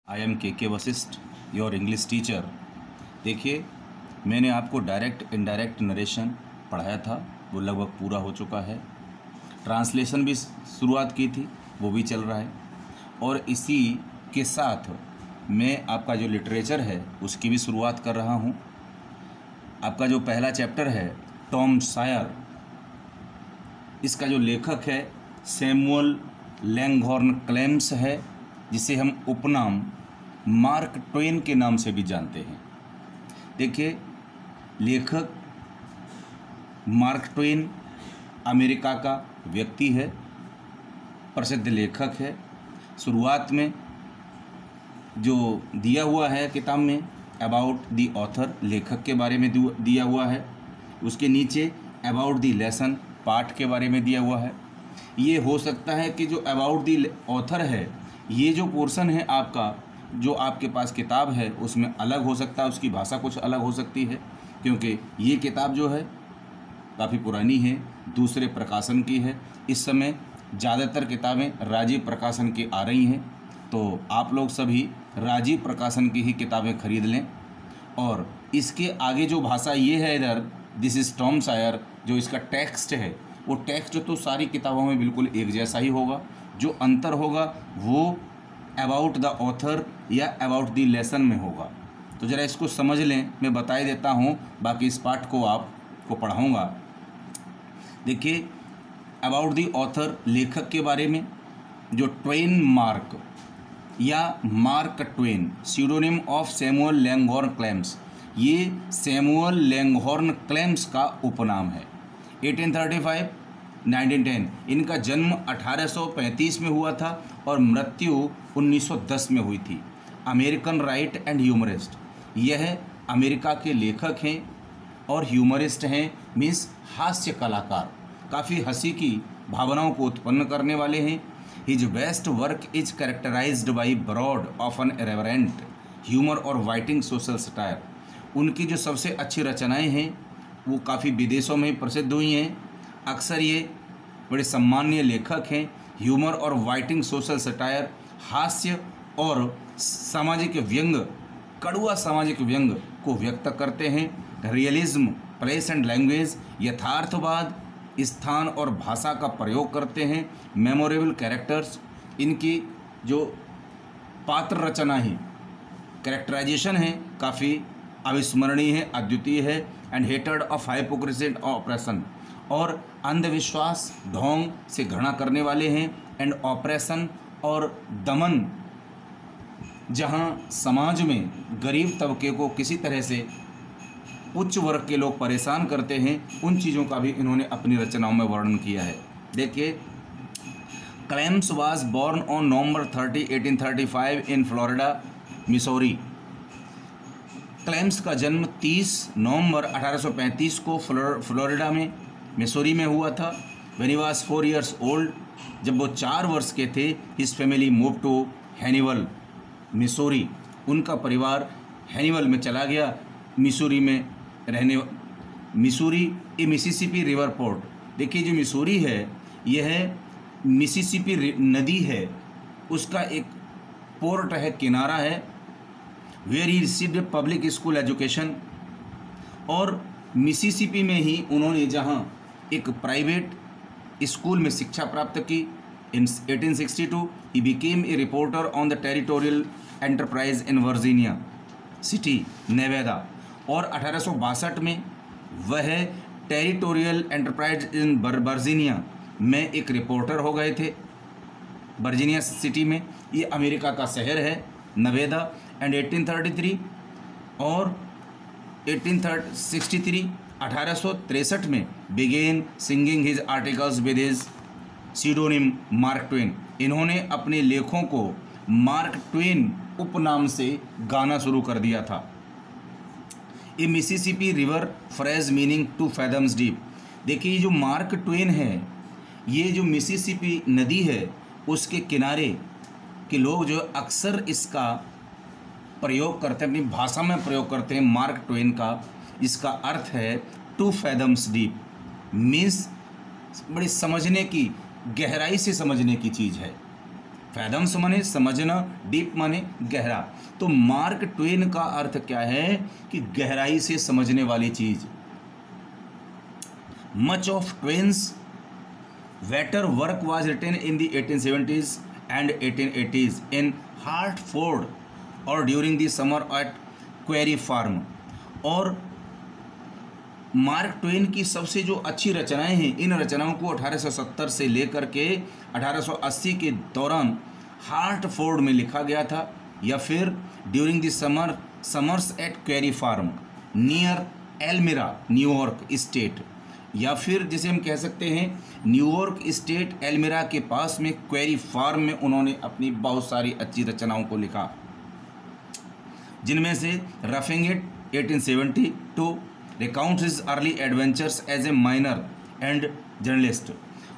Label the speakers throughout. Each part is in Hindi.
Speaker 1: आई एम के वशिष्ठ, योर इंग्लिश टीचर। देखिए, मैंने आपको डायरेक्ट इनडायरेक्ट नरेशन पढ़ाया था, वो लगभग पूरा हो चुका है। ट्रांसलेशन भी शुरुआत की थी, वो भी चल रहा है। और इसी के साथ मैं आपका जो लिटरेचर है उसकी भी शुरुआत कर रहा हूँ। आपका जो पहला चैप्टर है टॉम सायर, इसका जो लेखक है सैमुअल लैंगहॉर्न क्लेम्स है, जिसे हम उपनाम मार्क ट्वेन के नाम से भी जानते हैं। देखिए, लेखक मार्क ट्वेन अमेरिका का व्यक्ति है, प्रसिद्ध लेखक है। शुरुआत में जो दिया हुआ है किताब में अबाउट द ऑथर, लेखक के बारे में दिया हुआ है। उसके नीचे अबाउट द लेसन, पाठ के बारे में दिया हुआ है। ये हो सकता है कि जो अबाउट द ऑथर है, ये जो पोर्शन है आपका, जो आपके पास किताब है उसमें अलग हो सकता है, उसकी भाषा कुछ अलग हो सकती है, क्योंकि ये किताब जो है काफ़ी पुरानी है, दूसरे प्रकाशन की है। इस समय ज़्यादातर किताबें राजीव प्रकाशन की आ रही हैं, तो आप लोग सभी राजीव प्रकाशन की ही किताबें खरीद लें। और इसके आगे जो भाषा ये है इधर, दिस इज़ टॉम सायर, जो इसका टेक्स्ट है, वो टेक्स्ट तो सारी किताबों में बिल्कुल एक जैसा ही होगा। जो अंतर होगा वो अबाउट द ऑथर या अबाउट द लेसन में होगा। तो ज़रा इसको समझ लें, मैं बता ही देता हूँ, बाकी इस पाठ को आपको पढ़ाऊँगा। देखिए, अबाउट द ऑथर, लेखक के बारे में, जो ट्वेन मार्क या Mark Twain, pseudonym of Samuel Langhorne Clemens, ये सैमुअल लैंगहॉर्न क्लेम्स का उपनाम है। 1835 1910, इनका जन्म 1835 में हुआ था और मृत्यु 1910 में हुई थी। अमेरिकन राइट एंड ह्यूमरिस्ट, यह अमेरिका के लेखक हैं और ह्यूमरिस्ट हैं, मीन्स हास्य कलाकार, काफ़ी हंसी की भावनाओं को उत्पन्न करने वाले हैं। His best work is characterised by broad often irreverent humour और वाइटिंग सोशल सटायर। उनकी जो सबसे अच्छी रचनाएं हैं वो काफ़ी विदेशों में प्रसिद्ध हुई हैं। अक्सर ये बड़े सम्मानीय लेखक हैं। ह्यूमर और वाइटिंग सोशल सटायर, हास्य और सामाजिक व्यंग, कड़ुआ सामाजिक व्यंग को व्यक्त करते हैं। रियलिज्म, प्लेस एंड लैंग्वेज, यथार्थवाद, स्थान और भाषा का प्रयोग करते हैं। मेमोरेबल कैरेक्टर्स, इनकी जो पात्र रचना है, कैरेक्टराइजेशन है, काफ़ी अविस्मरणीय है, अद्वितीय है। And hatred of hypocrisy and operation, और अंधविश्वास, ढोंग से घृणा करने वाले हैं। एंड ऑपरेशन और दमन, जहां समाज में गरीब तबके को किसी तरह से उच्च वर्ग के लोग परेशान करते हैं, उन चीज़ों का भी इन्होंने अपनी रचनाओं में वर्णन किया है। देखिए, claims was born on November 30, 1835 in Florida, Missouri. Claims का जन्म 30 नवंबर 1835 को फ्लोरिडा में, मिसौरी में हुआ था। When he was 4 years old, जब वो 4 वर्ष के थे, his family move to Hannibal, Missouri. उनका परिवार हैनिवल में चला गया, मिसौरी में रहने। Missouri a Mississippi river port. देखिए, जो मिसौरी है यह मिसिसिपी नदी है, उसका एक पोर्ट है, किनारा है, where he received public school education. और मिसिसिपी में ही उन्होंने जहां एक प्राइवेट स्कूल में शिक्षा प्राप्त की। In 1862 he became a reporter on the Territorial Enterprise in Virginia City, Nevada. और 1862 में वह टेरिटोरियल एंटरप्राइज इन वर्जीनिया में एक रिपोर्टर हो गए थे, वर्जीनिया सिटी में। ये अमेरिका का शहर है, नवेदा। एंड 1833 और 1863 में began singing his articles with his pseudonym Mark Twain. इन्होंने अपने लेखों को मार्क ट्वेन उपनाम से गाना शुरू कर दिया था। A Mississippi river phrase meaning 2 fathoms deep. देखिए, ये जो मार्क ट्वेन है, ये जो मिसिसिपी नदी है उसके किनारे के लोग जो अक्सर इसका प्रयोग करते हैं, अपनी भाषा में प्रयोग करते हैं मार्क ट्वेन का। इसका अर्थ है 2 fathoms डीप, मीन्स बड़ी समझने की, गहराई से समझने की चीज़ है। फैदम्स माने समझना, डीप माने गहरा। तो मार्क ट्वेन का अर्थ क्या है कि गहराई से समझने वाली चीज। Much of Twain's better work was written in the 1870s and 1880s in Hartford और during the summer at query farm. और मार्क ट्वेन की सबसे जो अच्छी रचनाएं हैं, इन रचनाओं को 1870 से लेकर के 1880 के दौरान हार्टफोर्ड में लिखा गया था, या फिर during the summers at query Farm near Elmira New York State, या फिर जिसे हम कह सकते हैं न्यूयॉर्क स्टेट एल्मिरा के पास में क्वेरी फार्म में उन्होंने अपनी बहुत सारी अच्छी रचनाओं को लिखा, जिनमें से Roughing It 1872 recounts his early adventures as a miner and journalist.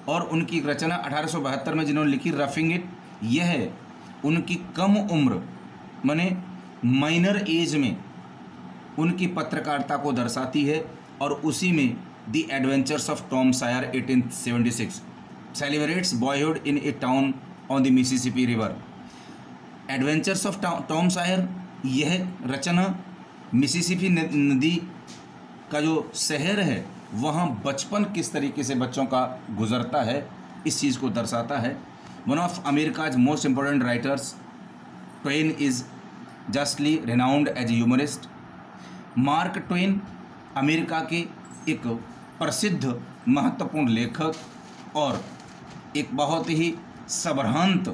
Speaker 1: और उनकी एक रचना 1872 में जिन्होंने लिखी रफिंग इट, यह उनकी कम उम्र माने माइनर एज में उनकी पत्रकारिता को दर्शाती है। और उसी में the adventures of Tom Sawyer 1876 celebrates boyhood in a town on the Mississippi river. Adventures of Tom Sawyer, यह रचना मिसिसिपी नदी का जो शहर है वहाँ बचपन किस तरीके से बच्चों का गुजरता है, इस चीज़ को दर्शाता है। One of America's most important writers, Twain is justly renowned as a humorist. Mark Twain America के एक प्रसिद्ध महत्वपूर्ण लेखक और एक बहुत ही सभ्रांत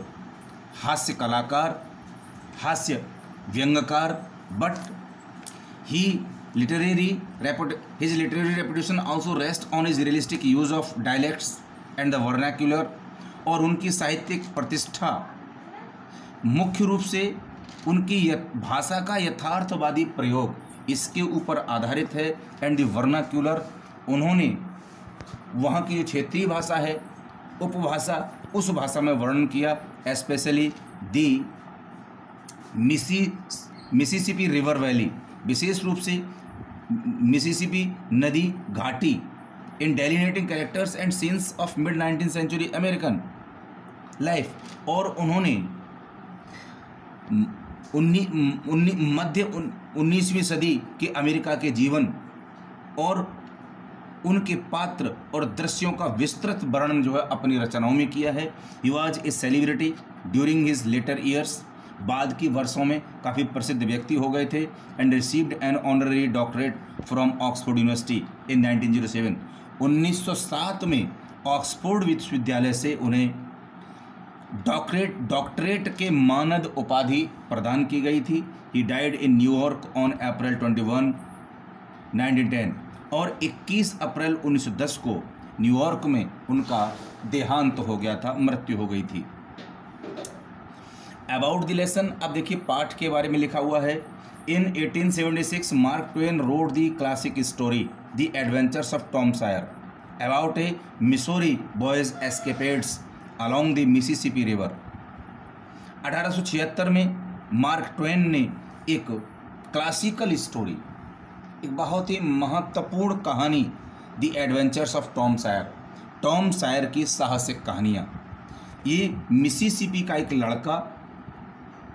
Speaker 1: हास्य कलाकार, हास्य व्यंग्यकार, but his literary reputation also rests on his realistic use of dialects and the vernacular। और उनकी साहित्यिक प्रतिष्ठा मुख्य रूप से उनकी भाषा का यथार्थवादी प्रयोग इसके ऊपर आधारित है। एंड द वर्नाक्यूलर, उन्होंने वहाँ की जो क्षेत्रीय भाषा है, उपभाषा, उस भाषा में वर्णन किया। Specially the Mississippi river valley, विशेष रूप से मिसिसिपी नदी घाटी, in delineating characters and scenes of mid 19th century American life. और उन्होंने मध्य 19वीं सदी के अमेरिका के जीवन और उनके पात्र और दृश्यों का विस्तृत वर्णन जो है अपनी रचनाओं में किया है। He was a celebrity during his later years, बाद की वर्षों में काफ़ी प्रसिद्ध व्यक्ति हो गए थे। And received an honorary doctorate from Oxford University in 1907। 1907 में ऑक्सफोर्ड विश्वविद्यालय से उन्हें डॉक्टरेट के मानद उपाधि प्रदान की गई थी। He died in New York on April 21, 1910। और 21 अप्रैल 1910 को न्यूयॉर्क में उनका देहांत हो गया था, मृत्यु हो गई थी। अबाउट द लेसन, अब देखिए पाठ के बारे में लिखा हुआ है। In 1876 Mark Twain wrote the classic story the adventures of Tom Sawyer about a Missouri boy's escapades along the Mississippi river. 1876 में मार्क ट्वेन ने एक क्लासिकल स्टोरी, एक बहुत ही महत्वपूर्ण कहानी, the adventures of Tom Sawyer, Tom Sawyer की साहसिक कहानियाँ। ये मिसिसिपी का एक लड़का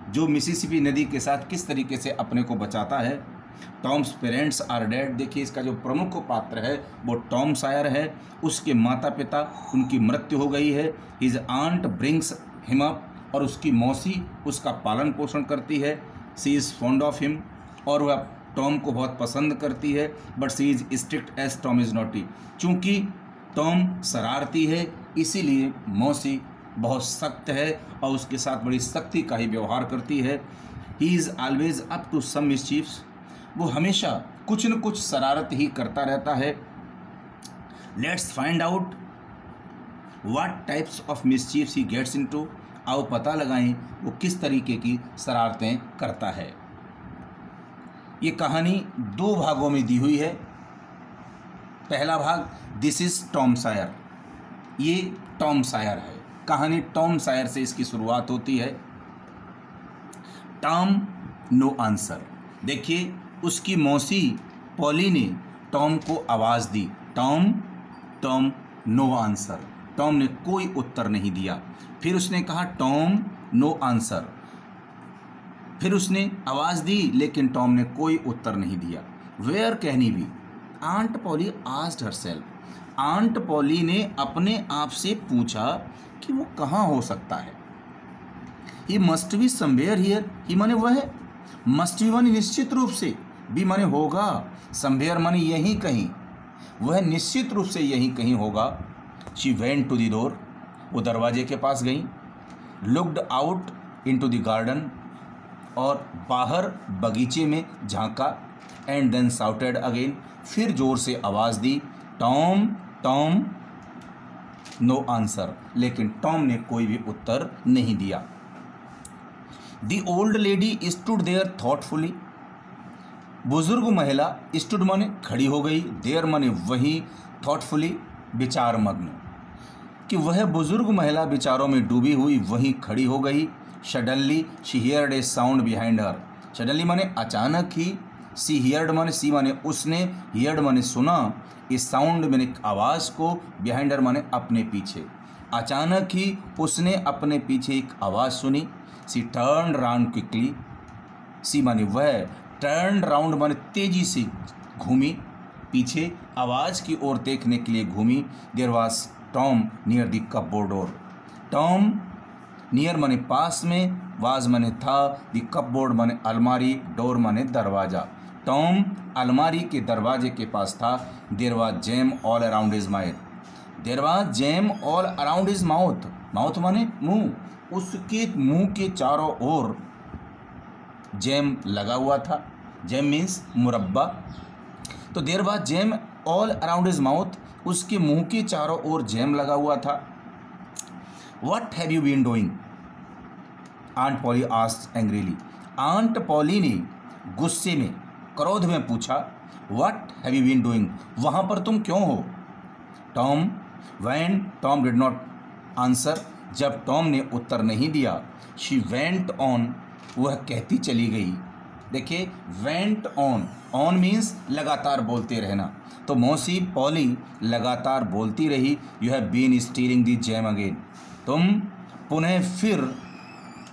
Speaker 1: जो मिसिसिपी नदी के साथ किस तरीके से अपने को बचाता है। टॉम्स पेरेंट्स आर डेड, देखिए इसका जो प्रमुख पात्र है वो टॉम सायर है। उसके माता पिता, उनकी मृत्यु हो गई है। His aunt brings him up, और उसकी मौसी उसका पालन पोषण करती है। She is fond of him, और वह टॉम को बहुत पसंद करती है। But she is strict as Tom is naughty, चूँकि टॉम शरारती है इसीलिए मौसी बहुत सख्त है और उसके साथ बड़ी सख्ती का ही व्यवहार करती है। He is always up to some mischiefs, वो हमेशा कुछ न कुछ शरारत ही करता रहता है। Let's find out what types of mischiefs he gets into, आओ पता लगाएं वो किस तरीके की शरारतें करता है। ये कहानी 2 भागों में दी हुई है। पहला भाग दिस इज टॉम सायर, ये टॉम सायर है। कहानी टॉम सायर से इसकी शुरुआत होती है। टॉम नो आंसर, देखिए उसकी मौसी पॉली ने टॉम को आवाज़ दी, Tom Tom no answer. Tom ने कोई उत्तर नहीं दिया। फिर उसने कहा टॉम नो आंसर। फिर उसने आवाज़ दी लेकिन टॉम ने कोई उत्तर नहीं दिया। Where can he be? Aunt Polly asked herself. Aunt Polly ने अपने आप से पूछा कि वो कहाँ हो सकता है। He must be somewhere here. He माने वह, मस्ट बी माने निश्चित रूप से, बी माने होगा, समवेयर माने यहीं कहीं, वह निश्चित रूप से यहीं कहीं होगा। She went to the door. वो दरवाजे के पास गई। Looked out into the garden. और बाहर बगीचे में झांका। And then shouted again. फिर जोर से आवाज़ दी टॉम टॉम। No answer. लेकिन टॉम ने कोई भी उत्तर नहीं दिया। The old lady stood there thoughtfully. बुजुर्ग महिला, स्टूड माने खड़ी हो गई, देयर माने वही, थॉटफुली विचार मग्न, कि वह बुजुर्ग महिला विचारों में डूबी हुई वहीं खड़ी हो गई। Suddenly she heard A sound behind her. Suddenly माने अचानक ही, सी हियर्ड माने सी माने उसने, हियर्ड माने सुना, इस साउंड माने आवाज़ को, बिहाइंड हर माने अपने पीछे। अचानक ही उसने अपने पीछे एक आवाज़ सुनी। सी टर्न राउंड क्विकली। सी माने वह, टर्न राउंड माने तेजी से घूमी, पीछे आवाज़ की ओर देखने के लिए घूमी। There was Tom near the cupboard door. Tom near माने पास में, वाज माने था, द कपबोर्ड माने अलमारी, डोर माने दरवाज़ा। टॉम अलमारी के दरवाजे के पास था। There was jam all around his mouth. There was jam all around his mouth. Mouth माने मुंह, उसके मुंह के चारों ओर जैम लगा हुआ था। जैम मीन्स मुरब्बा। तो there was jam all around his mouth, उसके मुंह के चारों ओर जैम लगा हुआ था। What have you been doing? Aunt Polly asked angrily. Aunt Polly ने गुस्से में, क्रोध में पूछा what have you been doing? वहाँ पर तुम क्यों हो? Tom when Tom did not answer. जब टॉम ने उत्तर नहीं दिया, शी वेंट ऑन, वह कहती चली गई। देखिए वेंट ऑन, ऑन मीन्स लगातार बोलते रहना। तो मौसी पॉली लगातार बोलती रही। You have been stealing the jam again. तुम पुनः फिर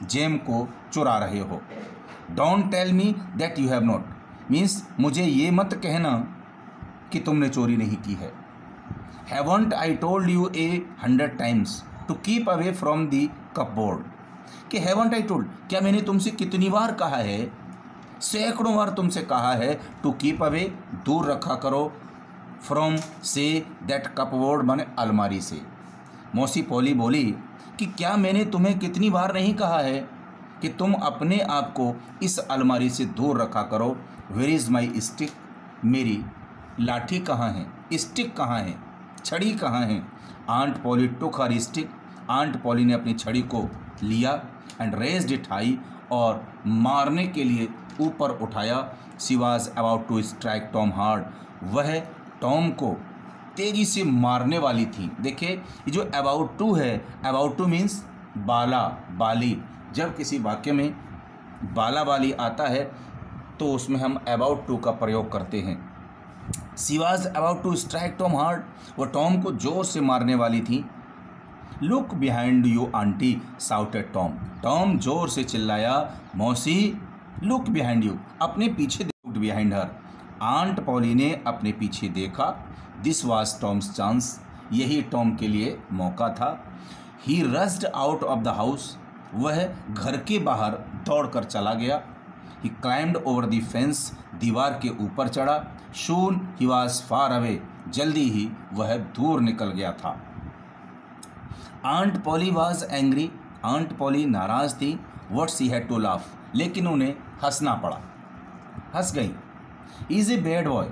Speaker 1: जैम को चुरा रहे हो। Don't tell me that you have not, means मुझे ये मत कहना कि तुमने चोरी नहीं की है। Haven't I told you 100 times to keep away from the cupboard. कि हैवंट आई टोल्ड, क्या मैंने तुमसे कितनी बार कहा है, सैकड़ों बार तुमसे कहा है, टू कीप अवे दूर रखा करो, फ्रॉम से दैट कपबोर्ड माने अलमारी से। मौसी पॉली बोली कि क्या मैंने तुम्हें कितनी बार नहीं कहा है कि तुम अपने आप को इस अलमारी से दूर रखा करो। Where is my stick? मेरी लाठी कहाँ है? स्टिक कहाँ है? छड़ी कहाँ है? आंट पॉली टुक हर स्टिक। आंट पॉली ने अपनी छड़ी को लिया एंड रेज्ड इट हाई, और मारने के लिए ऊपर उठाया। She was about to strike Tom hard. वह टॉम को तेजी से मारने वाली थी। देखिए ये जो अबाउट टू है, अबाउट टू मीन्स बाला बाली। जब किसी वाक्य में बाला बाली आता है तो उसमें हम अबाउट टू का प्रयोग करते हैं। She was about to strike Tom hard, वो टॉम को जोर से मारने वाली थी। Look behind you auntie shouted Tom. Tom जोर से चिल्लाया, मौसी लुक बिहाइंड यू, अपने पीछे looked behind her. Aunt Polly ने अपने पीछे देखा। दिस वाज टॉम्स चांस, यही टॉम के लिए मौका था। He rushed out of the house, वह घर के बाहर दौड़कर चला गया। He climbed over the fence, दीवार के ऊपर चढ़ा। शून ही वाज फार अवे, जल्दी ही वह दूर निकल गया था। Aunt Polly was angry, aunt Polly नाराज थी। What she had to laugh, लेकिन उन्हें हंसना पड़ा, हंस गई। Is a bad boy,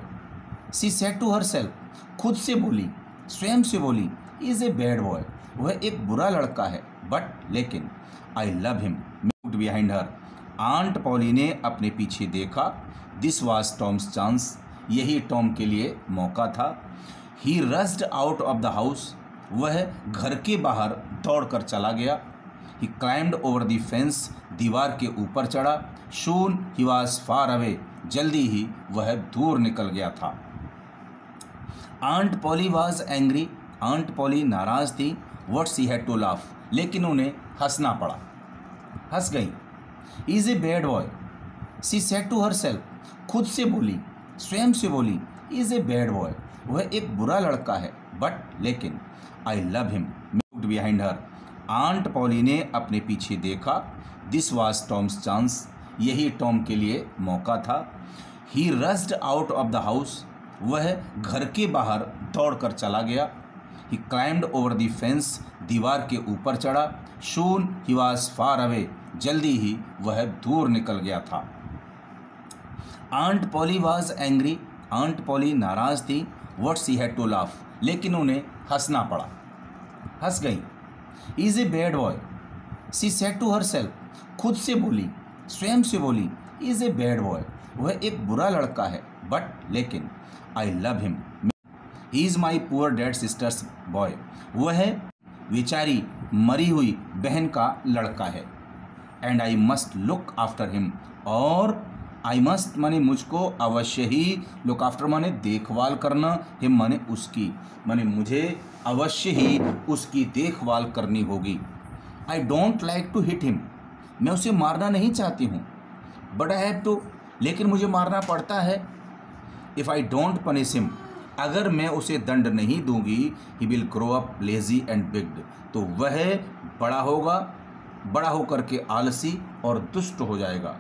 Speaker 1: she said to herself, खुद से बोली, स्वयं से बोली, इज ए बैड बॉय, वह एक बुरा लड़का है, बट लेकिन I love him, looked behind her. Aunt Polly ने अपने पीछे देखा। दिस वाज टॉम्स चांस, यही टॉम के लिए मौका था। He rushed out of the house, वह घर के बाहर दौड़कर चला गया। He climbed over the fence, दीवार के ऊपर चढ़ा। शून ही वाज फार अवे, जल्दी ही वह दूर निकल गया था। Aunt Polly was angry, aunt Polly नाराज थी। What she had to laugh, लेकिन उन्हें हंसना पड़ा, हंस गई। Is a bad boy, she said to herself, खुद से बोली, स्वयं से बोली, इज ए बैड बॉय, वह एक बुरा लड़का है, बट लेकिन I love him. Looked behind her, aunt Polly ने अपने पीछे देखा। दिस वॉज टॉम्स चांस, यही टॉम के लिए मौका था। He rushed out of the house, वह घर के बाहर दौड़कर चला गया। He climbed over the fence, दीवार के ऊपर चढ़ा। शून ही वॉज फार अवे, जल्दी ही वह दूर निकल गया था। Aunt Polly was angry, aunt Polly नाराज थी। What she had to laugh, लेकिन उन्हें हंसना पड़ा, हंस गई। Is a bad boy, she said to herself, खुद से बोली, स्वयं से बोली, इज ए बैड बॉय, वह एक बुरा लड़का है, बट लेकिन I love him. He is my poor dad sisters boy, वह बेचारी मरी हुई बहन का लड़का है। And I must look after him, और आई मस्ट माने मुझको अवश्य ही, लुक आफ्टर माने देखभाल करना, हिम माने उसकी, माने मुझे अवश्य ही उसकी देखभाल करनी होगी। I don't like to hit him, मैं उसे मारना नहीं चाहती हूँ, बट आई हैव टू, लेकिन मुझे मारना पड़ता है। If I don't punish him, अगर मैं उसे दंड नहीं दूंगी, he will grow up lazy and बिग्ड, तो वह बड़ा होगा, बड़ा होकर के आलसी और दुष्ट हो जाएगा।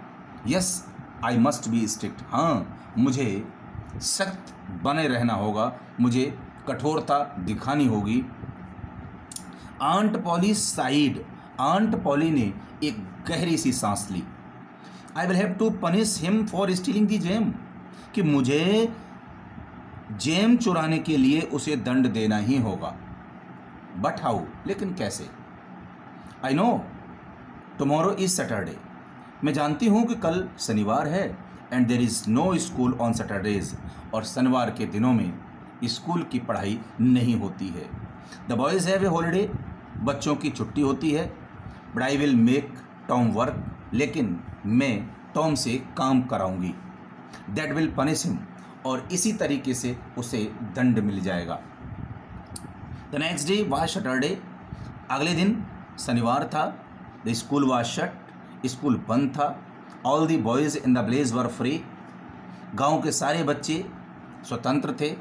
Speaker 1: Yes I must be strict, हाँ मुझे सख्त बने रहना होगा, मुझे कठोरता दिखानी होगी। Aunt Polly sighed, Aunt Polly ने एक गहरी सी सांस ली। I will have to punish him for stealing the jam, कि मुझे जेम चुराने के लिए उसे दंड देना ही होगा। बट हाउ, लेकिन कैसे? I know tomorrow is Saturday, मैं जानती हूँ कि कल शनिवार है। And there is no school on Saturdays, और शनिवार के दिनों में स्कूल की पढ़ाई नहीं होती है। The boys have a holiday, बच्चों की छुट्टी होती है। But I will make Tom work, लेकिन मैं टॉम से काम कराऊंगी। दैट विल पनिश हिम, और इसी तरीके से उसे दंड मिल जाएगा। The next day was Saturday, अगले दिन शनिवार था। The school was shut, school बंद था। All the boys in the village were free, गांव के सारे बच्चे स्वतंत्र थे।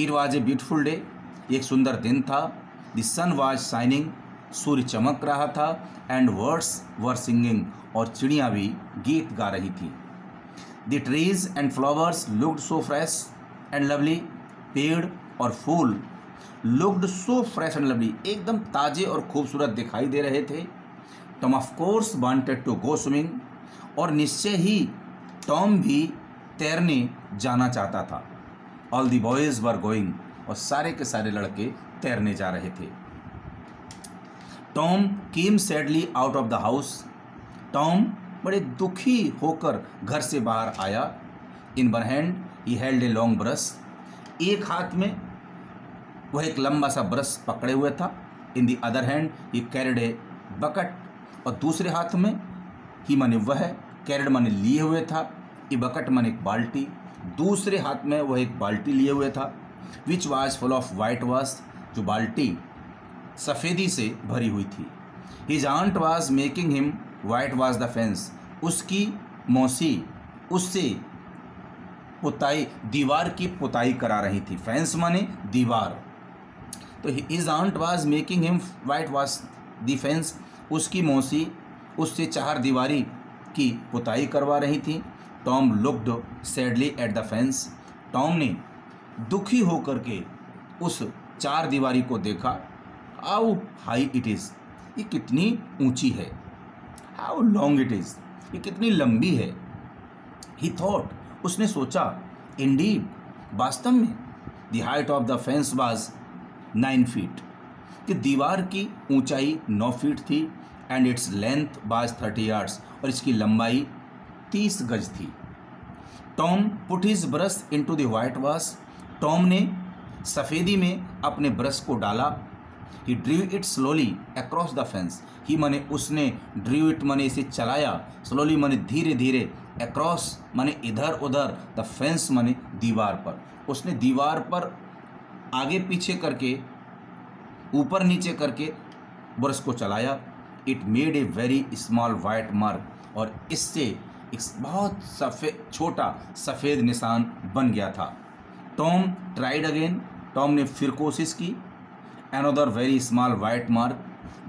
Speaker 1: It was a beautiful day, एक सुंदर दिन था। द सन वाज शाइनिंग, सूर्य चमक रहा था। एंड बर्ड्स वर सिंगिंग, और चिड़ियाँ भी गीत गा रही थी। The trees and flowers looked so fresh and lovely, पेड़ और फूल looked so fresh and lovely, एकदम ताज़े और खूबसूरत दिखाई दे रहे थे। Tom of course wanted to go swimming, और निश्चय ही टॉम भी तैरने जाना चाहता था। All the boys were going, और सारे के सारे लड़के तैरने जा रहे थे। Tom came sadly out of the house, Tom बड़े दुखी होकर घर से बाहर आया। In one hand he held a long brush, एक हाथ में वह एक लंबा सा ब्रश पकड़े हुए था। In the other hand he carried a bucket, और दूसरे हाथ में ही माने वह कैरिड माने लिए हुए था, ए बकेट माने एक बाल्टी, दूसरे हाथ में वह एक बाल्टी लिए हुए था। Which was full of whitewash, जो बाल्टी सफ़ेदी से भरी हुई थी। His aunt was making him whitewash the fence, उसकी मौसी उससे पुताई, दीवार की पुताई करा रही थी। फेंस माने दीवार, तो his aunt was making him whitewash the fence, उसकी मौसी उससे चार दीवारी की पुताई करवा रही थी। Tom looked sadly at the fence, Tom ने दुखी होकर के उस चार दीवारी को देखा। हाउ हाई इट इज़, ये कितनी ऊंची है। हाउ लॉन्ग इट इज़, ये कितनी लंबी है। ही थॉट, उसने सोचा। इंडीड, वास्तव में। The height of the fence was 9 feet, कि दीवार की ऊंचाई 9 फीट थी। And its length was 30 yards, और इसकी लंबाई 30 गज थी। Tom put his brush into the whitewash, Tom ने सफ़ेदी में अपने ब्रश को डाला। He drove it slowly across the fence, he माने उसने ड्रीव इट माने इसे चलाया, स्लोली माने धीरे धीरे, अक्रॉस माने इधर उधर, द फेंस माने दीवार पर, उसने दीवार पर आगे पीछे करके ऊपर नीचे करके ब्रश को चलाया। It made a very small white mark, और इससे एक बहुत छोटा सफ़ेद निशान बन गया था। टॉम ट्राइड अगेन, टॉम ने फिर कोशिश की। Another very small white mark,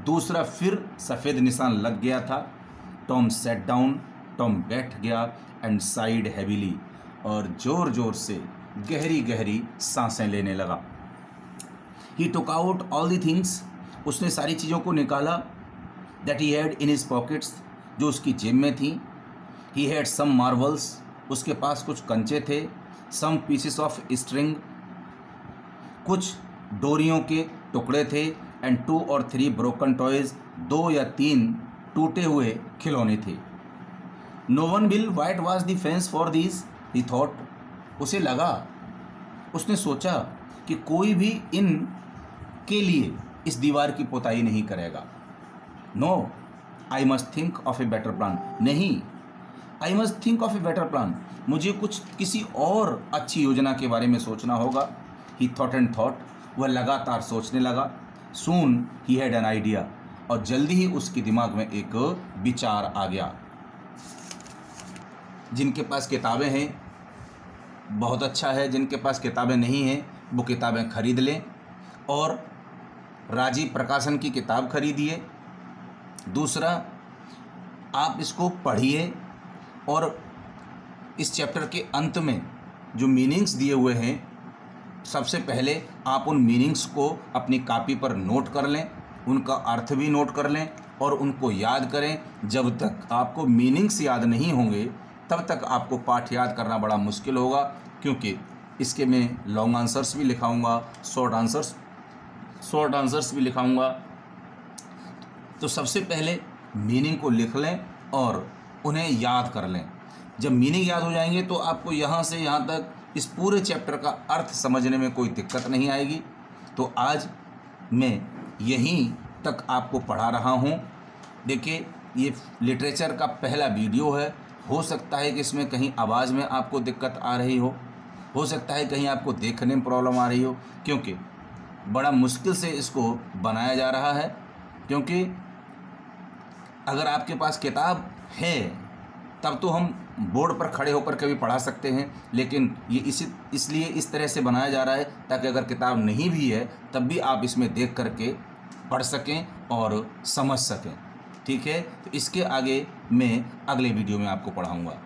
Speaker 1: दूसरा फिर सफ़ेद निशान लग गया था। टॉम सेट डाउन, टॉम बैठ गया। एंड साइड हैवीली, और ज़ोर ज़ोर से गहरी गहरी सांसें लेने लगा। He took out all the things, उसने सारी चीज़ों को निकाला। That he had in his pockets, जो उसकी जेब में थी। ही हैड सम मार्वल्स, उसके पास कुछ कंचे थे। सम पीसेस ऑफ स्ट्रिंग, कुछ डोरियों के टुकड़े थे। एंड 2 or 3 ब्रोकन टॉयज़, 2 या 3 टूटे हुए खिलौने थे। No one will whitewash the fence for these, he thought, उसे लगा, उसने सोचा कि कोई भी इन के लिए इस दीवार की पुताई नहीं करेगा। No, I must think of a better plan, नहीं, I must think of a better plan, मुझे किसी और अच्छी योजना के बारे में सोचना होगा। ही थॉट एंड थॉट, वह लगातार सोचने लगा। सून ही हैड एन आइडिया, और जल्दी ही उसके दिमाग में एक विचार आ गया। जिनके पास किताबें हैं बहुत अच्छा है, जिनके पास किताबें नहीं हैं वो किताबें खरीद लें, और राजीव प्रकाशन की किताब खरीदिए। दूसरा, आप इसको पढ़िए, और इस चैप्टर के अंत में जो मीनिंग्स दिए हुए हैं, सबसे पहले आप उन मीनिंग्स को अपनी कॉपी पर नोट कर लें, उनका अर्थ भी नोट कर लें और उनको याद करें। जब तक आपको मीनिंग्स याद नहीं होंगे तब तक आपको पाठ याद करना बड़ा मुश्किल होगा, क्योंकि इसके मैं लॉन्ग आंसर्स भी लिखाऊंगा, शॉर्ट आंसर्स भी लिखाऊंगा। तो सबसे पहले मीनिंग को लिख लें और उन्हें याद कर लें। जब मीनिंग याद हो जाएंगे तो आपको यहाँ से यहाँ तक इस पूरे चैप्टर का अर्थ समझने में कोई दिक्कत नहीं आएगी। तो आज मैं यहीं तक आपको पढ़ा रहा हूँ। देखिए, ये लिटरेचर का पहला वीडियो है। हो सकता है कि इसमें कहीं आवाज़ में आपको दिक्कत आ रही हो सकता है कहीं आपको देखने में प्रॉब्लम आ रही हो, क्योंकि बड़ा मुश्किल से इसको बनाया जा रहा है। क्योंकि अगर आपके पास किताब है तब तो हम बोर्ड पर खड़े होकर कभी पढ़ा सकते हैं, लेकिन ये इसलिए इस तरह से बनाया जा रहा है ताकि अगर किताब नहीं भी है तब भी आप इसमें देख करके पढ़ सकें और समझ सकें। ठीक है, तो इसके आगे मैं अगले वीडियो में आपको पढ़ाऊँगा।